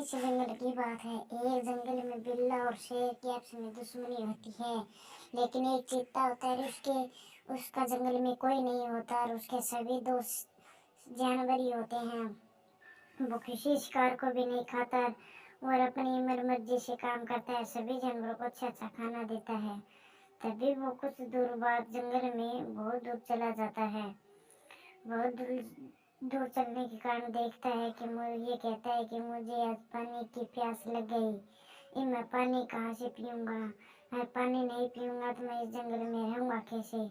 घने से जंगल की बात है। एक जंगल में बिल्ला और शेर की आपस में दुश्मनी होती है। लेकिन एक चीता होता है, उसका जंगल में कोई नहीं होता और उसके सभी दोस्त जानवर ही होते हैं। वो किसी शिकार को भी नहीं खाता और अपनी मर्जी से काम करता है। सभी जानवरों को अच्छा अच्छा खाना देता है। तभी वो कुछ दूर बाद जंगल में बहुत दूर चला जाता है। बहुत दूर चलने के कारण देखता है कि ये कहता है कि मुझे आज पानी की प्यास लग गई। मैं पानी कहाँ से पीऊँगा? मैं पानी नहीं पीऊँगा तो मैं इस जंगल में रहूँगा कैसे?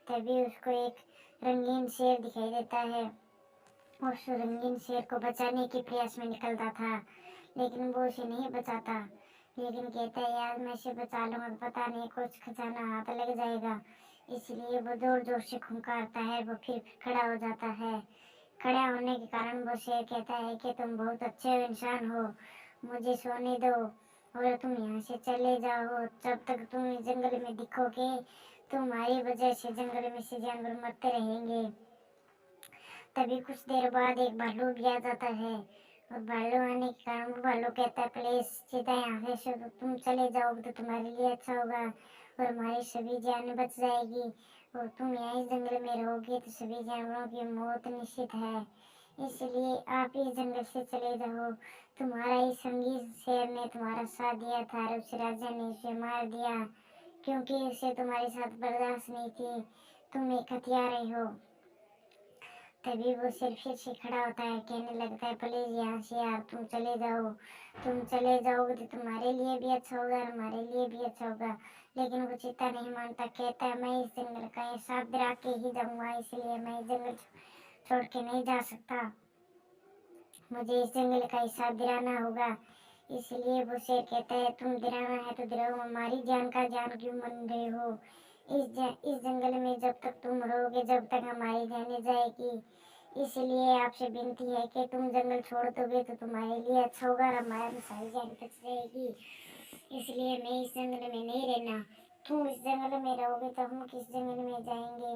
तभी उसको एक रंगीन शेर दिखाई देता है। उस रंगीन शेर को बचाने के प्रयास में निकलता था, लेकिन वो उसे नहीं बचाता। लेकिन कहता है यार, मैं इसे बचा लूँगा तो पता नहीं कुछ खजाना हाथ लग जाएगा। इसलिए वो जोर जोर से खुंकारता है। वो फिर खड़ा हो जाता है। खड़ा होने के कारण वो शेर कहता है कि तुम बहुत अच्छे इंसान हो, मुझे सोने दो और तुम यहाँ से चले जाओ। जब तक तुम इस जंगल में दिखोगे तुम्हारी वजह से जंगल में से जानवर मरते रहेंगे। तभी कुछ देर बाद एक भालू भी आ जाता है और भालू आने के कारण वो भालू कहता है प्लीज सीधा यहाँ से तो तुम चले जाओगे तो तुम्हारे लिए अच्छा होगा और हमारी सभी जान बच जाएगी। और तुम यहीं जंगल में रहोगे तो सभी जानवरों की मौत निश्चित है। इसलिए आप इस जंगल से चले जाओ। तुम्हारा ही संगी शेर ने तुम्हारा साथ दिया था और उस राजा ने उसे मार दिया क्योंकि उसे तुम्हारे साथ बर्दाश्त नहीं थी। तुम एक हथियार ही हो। तभी वो शेर फिर से खड़ा होता है, कहने लगता है प्लीज यहाँ से यार तुम चले जाओ। तुम चले जाओगे तो तुम्हारे लिए भी अच्छा होगा और हमारे लिए भी अच्छा होगा। लेकिन वो चीता नहीं मानता, कहता है मैं इस जंगल का हिसाब दिला के ही जाऊंगा, इसलिए मैं इस जंगल छोड़ के नहीं जा सकता। मुझे इस जंगल का हिसाब दिलाना होगा। इसलिए वो शेर कहता है तुम दिलाना है तो दिलाओ, हमारी जान का जान क्यों मान रहे हो? इस जंगल में जब तक तुम रहोगे जब तक हमारी जाने जाएगी। इसलिए आपसे विनती है कि तुम जंगल छोड़ दोगे तो तुम्हारे लिए अच्छा होगा और हमारी सारी जान बच जाएगी। इसलिए मैं इस जंगल में नहीं रहना। तुम इस जंगल में रहोगे तो हम किस जंगल में जाएंगे?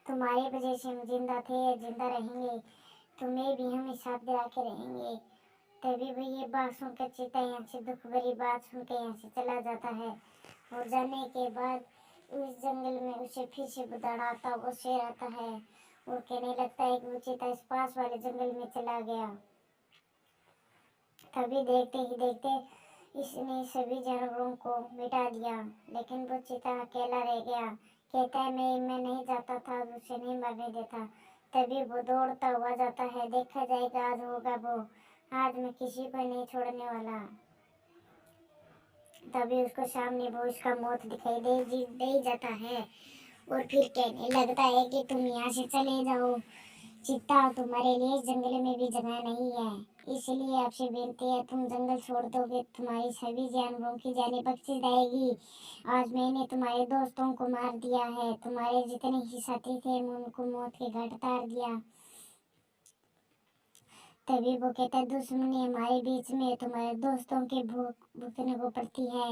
तुम्हारी वजह से हम जिंदा थे, जिंदा रहेंगे, तुम्हें भी हम हिसाब दिला के रहेंगे। तभी वो ये बात सुनकर चीता यहाँ से दुख भरी बात सुनकर यहाँ से चला जाता है। और जाने के बाद उस जंगल में उसे फिर से बुदाड़ाता वो शेर आता है और कहने लगता है कि वो चीता इस पास वाले जंगल में चला गया। तभी देखते ही देखते इसने सभी जानवरों को मिटा दिया, लेकिन वो चीता अकेला रह गया। कहता है मैं नहीं जाता था, उसे नहीं मरने देता। तभी वो दौड़ता हुआ जाता है, देखा जाएगा आज होगा वो, आज मैं किसी को नहीं छोड़ने वाला। तभी उसको सामने वो उसका मौत दिखाई दे जाता है और फिर कहने लगता है कि तुम यहाँ से चले जाओ। चित्ता तुम्हारे लिए इस जंगल में भी जगह नहीं है, इसलिए आपसे विनती है तुम जंगल छोड़ दोगे तुम्हारी सभी जानवरों की जानें बख्शी जाएगी। आज मैंने तुम्हारे दोस्तों को मार दिया है, तुम्हारे जितने ही साथी थे मैं उनको मौत के घाट उतार दिया। तभी वो कहता है दुश्मनी हमारे बीच में तुम्हारे दोस्तों के भुगतने को पड़ती है।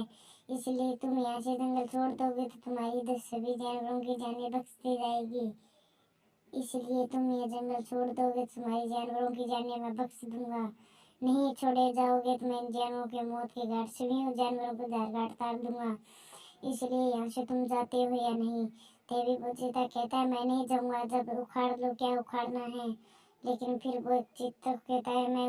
इसलिए तुम यहाँ से जंगल छोड़ दोगे तो तुम्हारी सभी जानवरों की जानें बख्शी जाएगी। इसलिए तुम ये जंगल छोड़ दोगे तो तुम्हारी जानवरों की जानें मैं बख्श दूंगा। नहीं छोड़े जाओगे तो मैं इन जानवरों के मौत के घाट से भी जानवरों को धार घाट उतार दूंगा। इसलिए यहाँ से तुम जाते हो या नहीं? तभी वो चीता कहता है मैं नहीं जाऊंगा, जब उखाड़ लो क्या उखाड़ना है। लेकिन फिर वो चित्त कहता है मैं